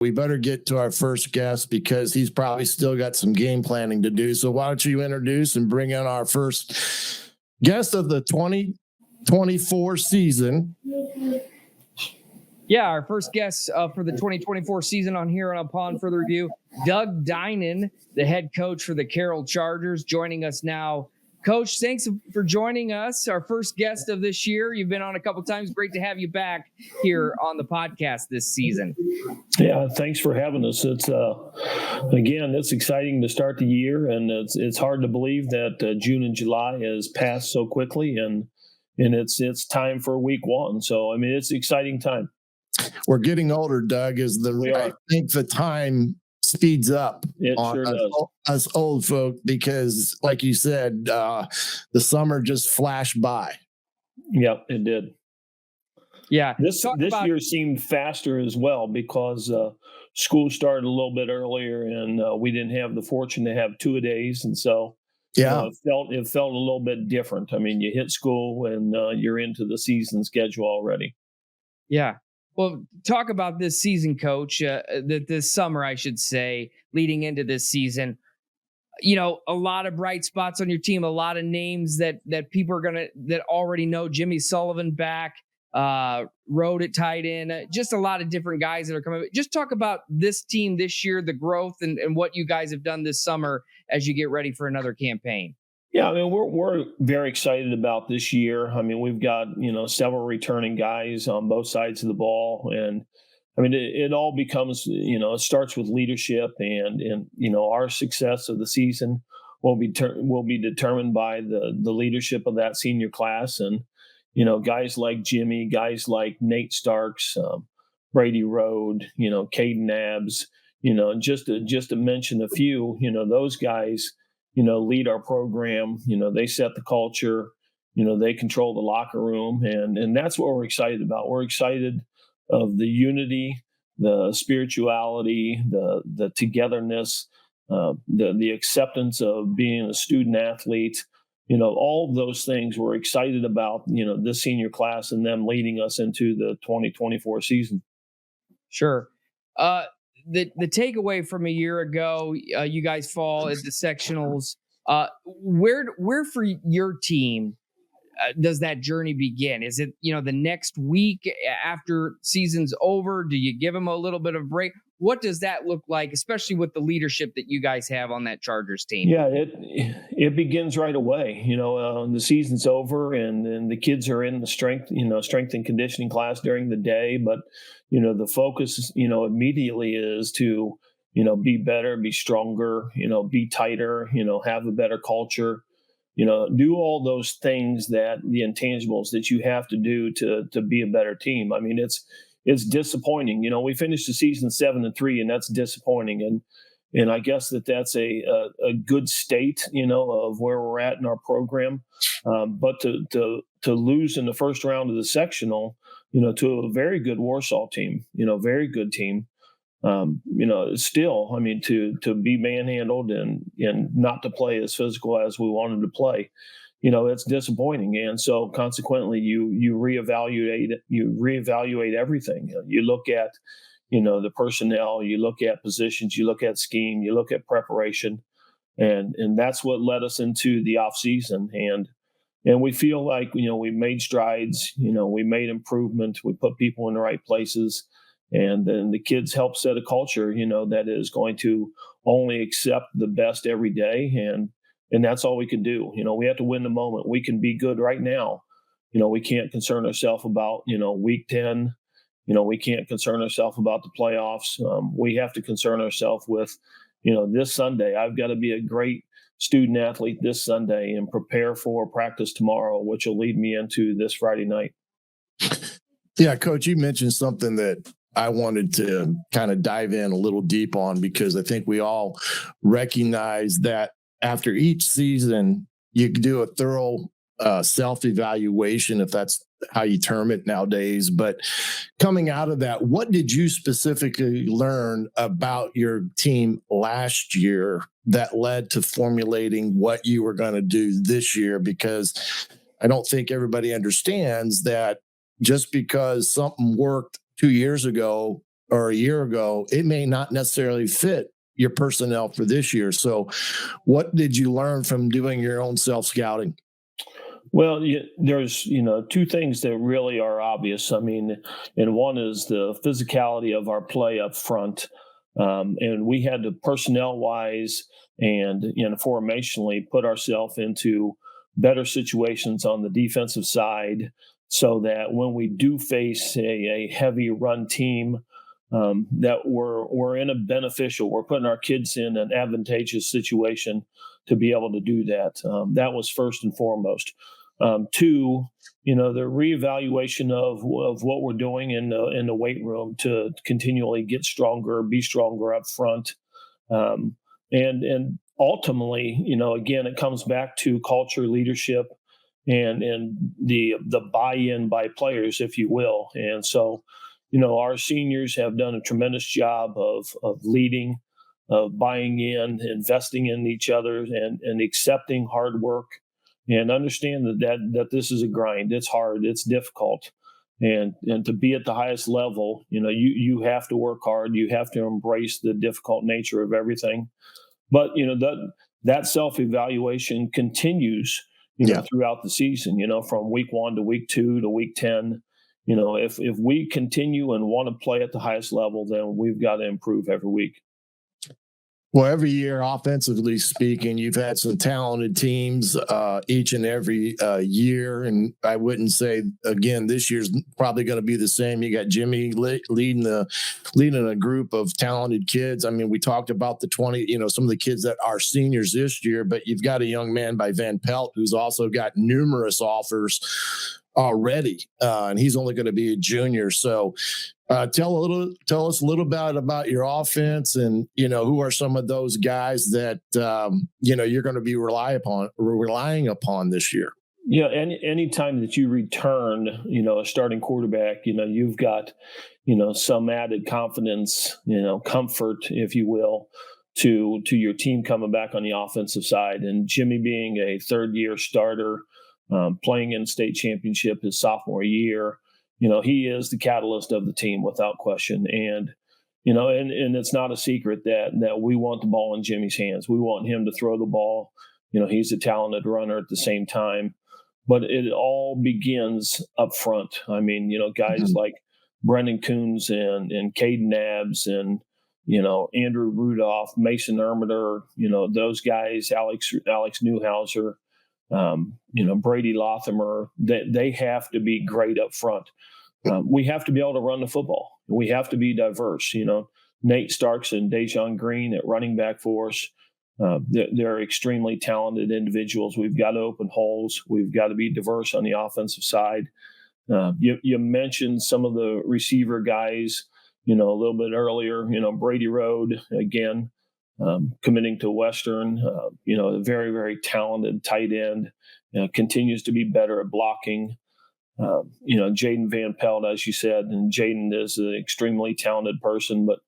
We better get to our first guest because he's probably still got some game planning to do. So why don't you introduce and bring in our first guest of the 2024 season? Yeah, our first guest for the 2024 season on here on Upon Further Review, Doug Dinan, the head coach for the Carroll Chargers, joining us now. Coach, thanks for joining us, our first guest of this year. You've been on a couple times. Great to have you back here on the podcast this season. Yeah, thanks for having us. It's again, it's exciting to start the year, and it's hard to believe that June and July has passed so quickly, and it's time for week one. So I mean, it's an exciting time. We're getting older, Doug. I think the time speeds up on us old folk because, like you said, the summer just flashed by. Yep, it did. Yeah, this year seemed faster as well because school started a little bit earlier, and we didn't have the fortune to have 2-a-days, and so it felt a little bit different. I mean, you hit school and you're into the season schedule already. Yeah. Well, talk about this season, Coach, this summer, I should say, leading into this season. You know, a lot of bright spots on your team, a lot of names that people are that already know. Jimmy Sullivan back, Road at tight end, just a lot of different guys that are coming. Just talk about this team this year, the growth and what you guys have done this summer as you get ready for another campaign. Yeah, I mean, we're very excited about this year. I mean, we've got, several returning guys on both sides of the ball. And I mean, it all becomes, it starts with leadership and our success of the season will be determined by the leadership of that senior class. And, guys like Jimmy, guys like Nate Starks, Brady Road, Caden Nabbs, just to mention a few, those guys, lead our program, they set the culture, they control the locker room. And that's what we're excited about. We're excited of the unity, the spirituality, the togetherness, the acceptance of being a student athlete, all of those things we're excited about, this senior class and them leading us into the 2024 season. Sure. The takeaway from a year ago, you guys fall at the sectionals. Where for your team does that journey begin? Is it the next week after season's over? Do you give them a little bit of break? What does that look like, especially with the leadership that you guys have on that Chargers team? Yeah, it begins right away. The season's over and the kids are in the strength and conditioning class during the day. But, the focus, immediately is to, be better, be stronger, be tighter, have a better culture, do all those things that the intangibles that you have to do to be a better team. I mean, it's disappointing. We finished the season 7-3, and that's disappointing. And I guess that's a good state, of where we're at in our program. But to lose in the first round of the sectional, to a very good Warsaw team, very good team, still, I mean, to be manhandled and not to play as physical as we wanted to play, it's disappointing. And so consequently, you reevaluate everything. You look at, the personnel, you look at positions, you look at scheme, you look at preparation. And that's what led us into the off season. And we feel like, we made strides, we made improvement, we put people in the right places. And then the kids help set a culture, that is going to only accept the best every day. And that's all we can do. We have to win the moment. We can be good right now. We can't concern ourselves about, week 10. We can't concern ourselves about the playoffs. We have to concern ourselves with, this Sunday, I've got to be a great student athlete this Sunday and prepare for practice tomorrow, which will lead me into this Friday night. Yeah, Coach, you mentioned something that I wanted to kind of dive in a little deep on because I think we all recognize that after each season, you do a thorough self-evaluation, if that's how you term it nowadays. But coming out of that, what did you specifically learn about your team last year that led to formulating what you were going to do this year? Because I don't think everybody understands that just because something worked 2 years ago or a year ago, it may not necessarily fit your personnel for this year. So what did you learn from doing your own self-scouting? Well, there's two things that really are obvious. I mean, and one is the physicality of our play up front, and we had to personnel wise and formationally put ourselves into better situations on the defensive side, so that when we do face a heavy run team, that we're in a beneficial. We're putting our kids in an advantageous situation to be able to do that. That was first and foremost. Two, the reevaluation of what we're doing in the weight room to continually get stronger, be stronger up front, and ultimately, again, it comes back to culture, leadership, and the buy-in by players, if you will. And so, our seniors have done a tremendous job of leading, of buying in, investing in each other, and accepting hard work, and understand that this is a grind. It's hard. It's difficult. And to be at the highest level, you have to work hard. You have to embrace the difficult nature of everything. But, that self-evaluation continues, throughout the season, from week 1 to week 2 to week 10. If we continue and want to play at the highest level, then we've got to improve every week. Well, every year, offensively speaking, you've had some talented teams each and every year. And I wouldn't say, again, this year's probably going to be the same. You got Jimmy leading a group of talented kids. I mean, we talked about the 20, some of the kids that are seniors this year, but you've got a young man by Van Pelt who's also got numerous offers already, and he's only going to be a junior. So tell us a little bit about your offense, and who are some of those guys that you're going to be relying upon this year. Yeah, any time that you return, a starting quarterback, you've got some added confidence, comfort, if you will, to your team coming back on the offensive side. And Jimmy being a third-year starter, playing in state championship his sophomore year, he is the catalyst of the team without question. And, and it's not a secret that we want the ball in Jimmy's hands. We want him to throw the ball. He's a talented runner at the same time, but it all begins up front. I mean, guys like Brendan Coons and Caden Nabbs and, Andrew Rudolph, Mason Ermitter, those guys, Alex Newhouser, Brady Lothamer, they have to be great up front. We have to be able to run the football. We have to be diverse. Nate Starks and Dejon Green at running back for us. They're extremely talented individuals. We've got to open holes. We've got to be diverse on the offensive side. You mentioned some of the receiver guys, a little bit earlier, Brady Road, again, committing to Western, a very, very talented tight end, continues to be better at blocking. Jaden Van Pelt, as you said, and Jaden is an extremely talented person, but,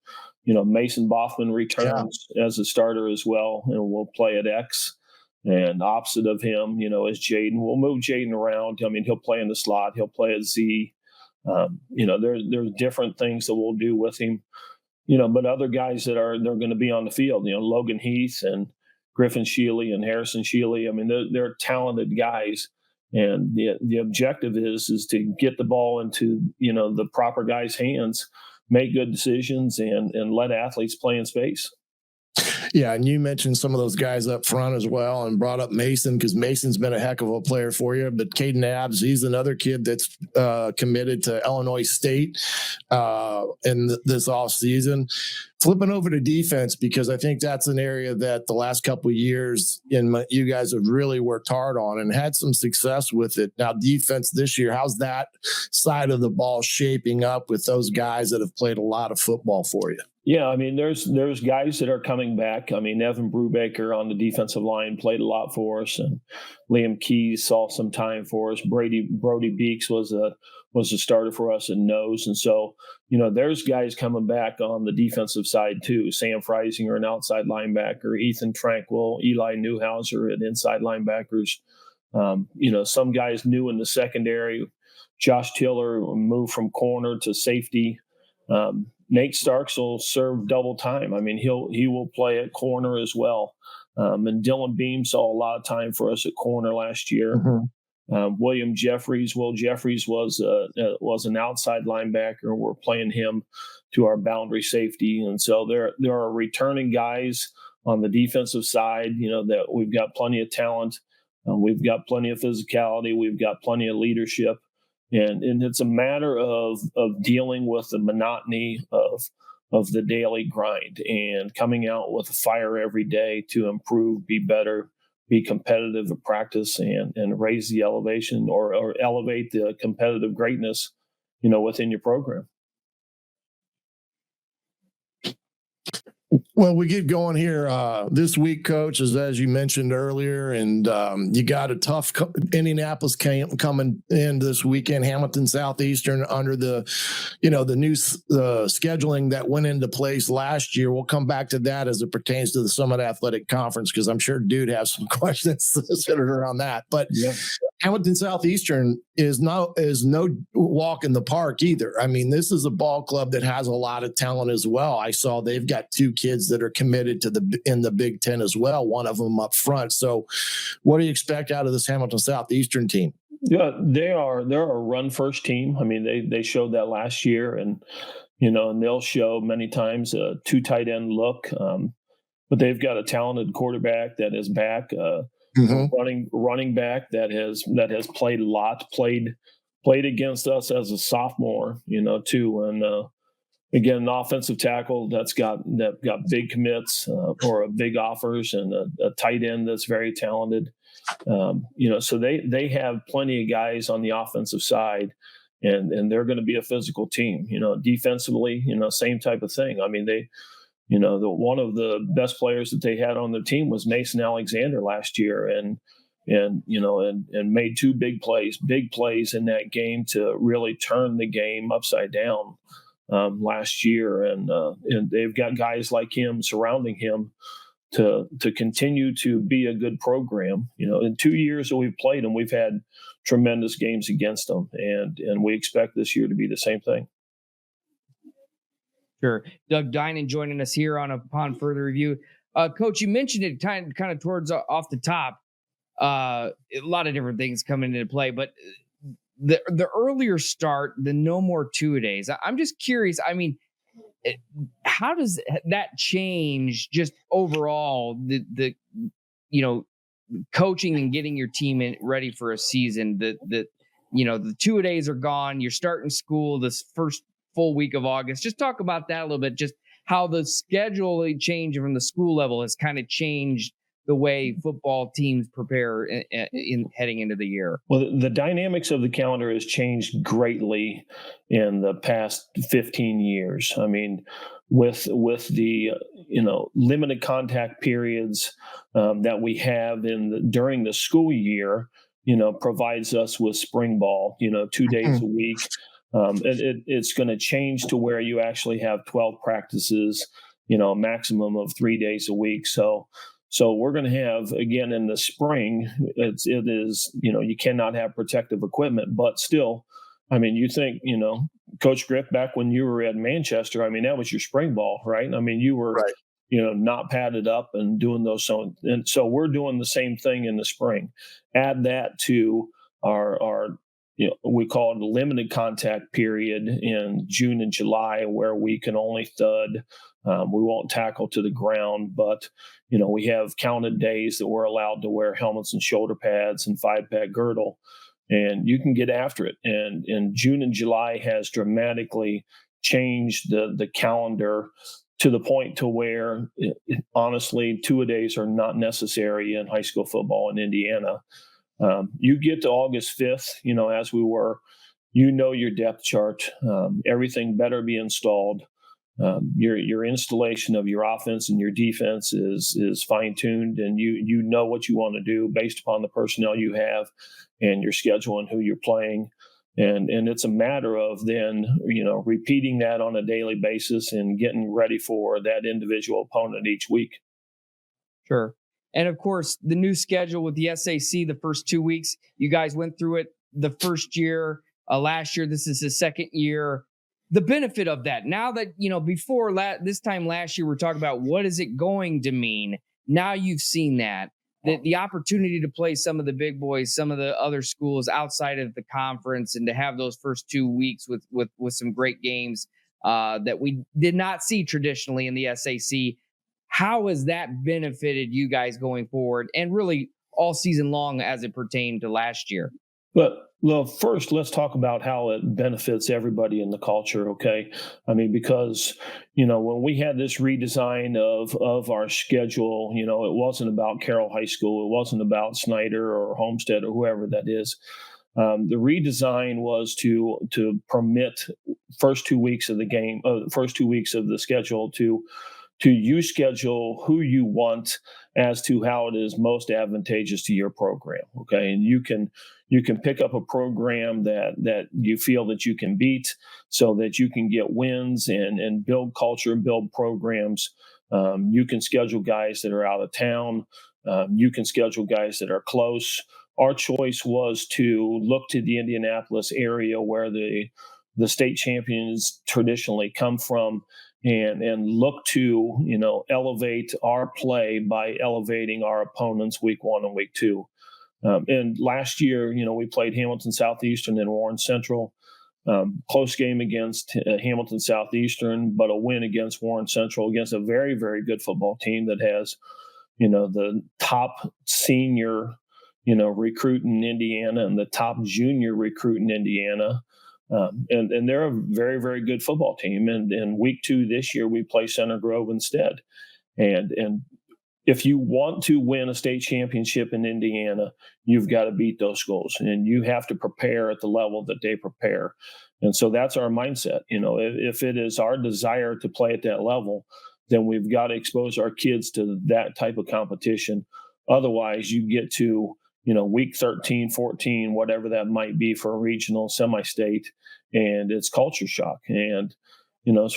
Mason Boffman returns as a starter as well, and will play at X. And opposite of him, is Jaden. We'll move Jaden around. I mean, he'll play in the slot. He'll play at Z. There's different things that we'll do with him. But other guys they're going to be on the field, Logan Heath and Griffin Shealy and Harrison Shealy. I mean, they're talented guys. And the objective is to get the ball into, the proper guys' hands, make good decisions, and let athletes play in space. Yeah, and you mentioned some of those guys up front as well, and brought up Mason, because Mason's been a heck of a player for you. But Caden Nabbs, he's another kid that's committed to Illinois State in this offseason. Flipping over to defense, because I think that's an area that the last couple of years you guys have really worked hard on and had some success with it. Now, defense this year, how's that side of the ball shaping up with those guys that have played a lot of football for you? Yeah, I mean, there's guys that are coming back. I mean, Evan Brubaker on the defensive line played a lot for us, and Liam Keys saw some time for us. Brody Beeks was a starter for us in nose, and so there's guys coming back on the defensive side too. Sam Freisinger, an outside linebacker, Ethan Tranquil, Eli Newhouser at inside linebackers. Some guys new in the secondary. Josh Tiller moved from corner to safety. Nate Starks will serve double time. I mean, he will play at corner as well. And Dylan Beam saw a lot of time for us at corner last year. Mm-hmm. Will Jeffries was an outside linebacker. We're playing him to our boundary safety, and so there are returning guys on the defensive side. That we've got plenty of talent, we've got plenty of physicality, we've got plenty of leadership, and it's a matter of dealing with the monotony of the daily grind and coming out with a fire every day to improve, be better, be competitive at practice, and raise the elevation or elevate the competitive greatness, within your program. Well, we get going here this week, Coach, as you mentioned earlier, and you got a tough Indianapolis camp coming in this weekend. Hamilton Southeastern under the new scheduling that went into place last year. We'll come back to that as it pertains to the Summit Athletic Conference, because I'm sure Dude has some questions centered around that. But yeah. Hamilton Southeastern is no walk in the park either. I mean, this is a ball club that has a lot of talent as well. I saw they've got 2 kids that are committed in the Big Ten as well, one of them up front. So what do you expect out of this Hamilton Southeastern team? Yeah, they're a run first team. I mean, they showed that last year, and they'll show many times a 2 tight end look. But they've got a talented quarterback that is back. Running back that has played a lot, played against us as a sophomore, too, and again, an offensive tackle that got big commits or big offers, and a tight end that's very talented. So they have plenty of guys on the offensive side, and they're going to be a physical team. Defensively, same type of thing. I mean, one of the best players that they had on their team was Mason Alexander last year, and made 2 big plays in that game to really turn the game upside down last year, and they've got guys like him surrounding him to continue to be a good program. In 2 years that we've played them, we've had tremendous games against them, and we expect this year to be the same thing. Sure. Doug Dinan joining us here upon further review. Coach, you mentioned it kind of towards off the top. A lot of different things coming into play, but the earlier start, the no more 2-a-days. I'm just curious. I mean, how does that change just overall the coaching and getting your team ready for a season? The 2-a-days are gone. You're starting school this first full week of August. Just talk about that a little bit, just how the scheduling change from the school level has kind of changed the way football teams prepare in heading into the year. Well, the dynamics of the calendar has changed greatly in the past 15 years. I mean, with the limited contact periods that we have during the school year, provides us with spring ball, 2 days a week. It's going to change to where you actually have 12 practices, a maximum of 3 days a week. So we're going to have, again, in the spring, it is, you cannot have protective equipment, but still, I mean, you think, Coach Griff, back when you were at Manchester, I mean, that was your spring ball, right? I mean, you were, right, not padded up and doing those. And so we're doing the same thing in the spring. Add that to our we call it a limited contact period in June and July, where we can only thud. We won't tackle to the ground, but, we have counted days that we're allowed to wear helmets and shoulder pads and 5-pack girdle, and you can get after it. And June and July has dramatically changed the calendar to the point to where, honestly, 2-a-days are not necessary in high school football in Indiana. You get to August 5th, as we were, your depth chart, everything better be installed. Your installation of your offense and your defense is fine tuned, and you know what you want to do based upon the personnel you have and your schedule and who you're playing. And it's a matter of then, repeating that on a daily basis and getting ready for that individual opponent each week. Sure. And of course, the new schedule with the SAC, the first 2 weeks, you guys went through it the first year. Last year, this is the second year. the benefit of that. Now that, before this time last year, we're talking about what is it going to mean. Now you've seen that the opportunity to play some of the big boys, some of the other schools outside of the conference, and to have those first 2 weeks with some great games that we did not see traditionally in the SAC. How has that benefited you guys going forward and really all season long as it pertained to last year? But well, first, let's talk about how it benefits everybody in the culture. Okay, I mean, because when we had this redesign of our schedule, it wasn't about Carroll High School, it wasn't about Snyder or Homestead or whoever that is. The redesign was to permit first 2 weeks of the game, first 2 weeks of the schedule to you schedule who you want as to how it is most advantageous to your program. Okay, and you can pick up a program that you feel that you can beat, so that you can get wins and build culture, build programs. You can schedule guys that are out of town. You can schedule guys that are close. Our choice was to look to the Indianapolis area where the state champions traditionally come from, and look to elevate our play by elevating our opponents week 1 and week 2. And last year, we played Hamilton Southeastern and Warren Central. Close game against Hamilton Southeastern, but a win against Warren Central, against a very, very good football team that has the top senior recruit in Indiana and the top junior recruit in Indiana. And they're a very, very good football team. And week 2 this year, we play Center Grove instead. And if you want to win a state championship in Indiana, you've got to beat those schools, and you have to prepare at the level that they prepare. And so that's our mindset. If it is our desire to play at that level, then we've got to expose our kids to that type of competition. Otherwise, you get to week 13, 14, whatever that might be for a regional, semi-state, and it's culture shock. And,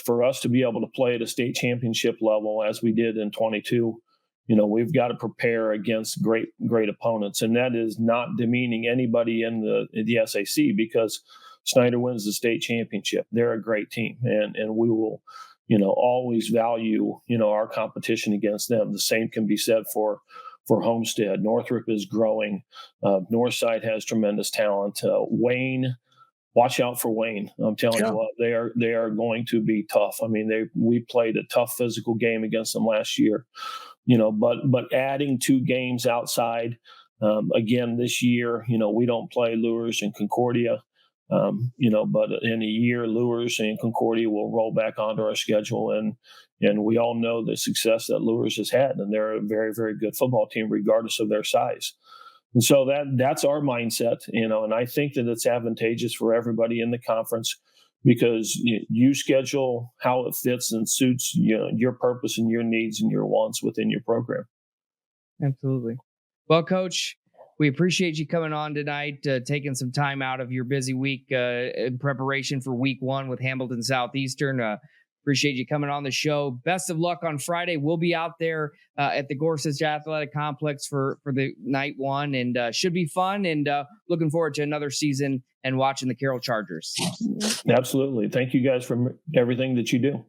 for us to be able to play at a state championship level as we did in 22, we've got to prepare against great, great opponents. And that is not demeaning anybody in the SAC, because Snyder wins the state championship. They're a great team, and we will, always value, our competition against them. The same can be said for Homestead. Northrop is growing. Northside has tremendous talent. Wayne, watch out for Wayne. I'm telling you what, they are going to be tough. I mean, we played a tough physical game against them last year, but adding 2 games outside, again, this year, we don't play Lures and Concordia, but in a year, Lures and Concordia will roll back onto our schedule. And we all know the success that Lures has had, and they're a very, very good football team, regardless of their size. And so that's our mindset, and I think that it's advantageous for everybody in the conference, because you schedule how it fits and suits your purpose and your needs and your wants within your program. Absolutely. Well, Coach, we appreciate you coming on tonight, taking some time out of your busy week in preparation for week 1 with Hamilton Southeastern. Appreciate you coming on the show. Best of luck on Friday. We'll be out there at the Gorsuch Athletic Complex for the night 1, and should be fun, and looking forward to another season and watching the Carroll Chargers. Absolutely. Thank you guys for everything that you do.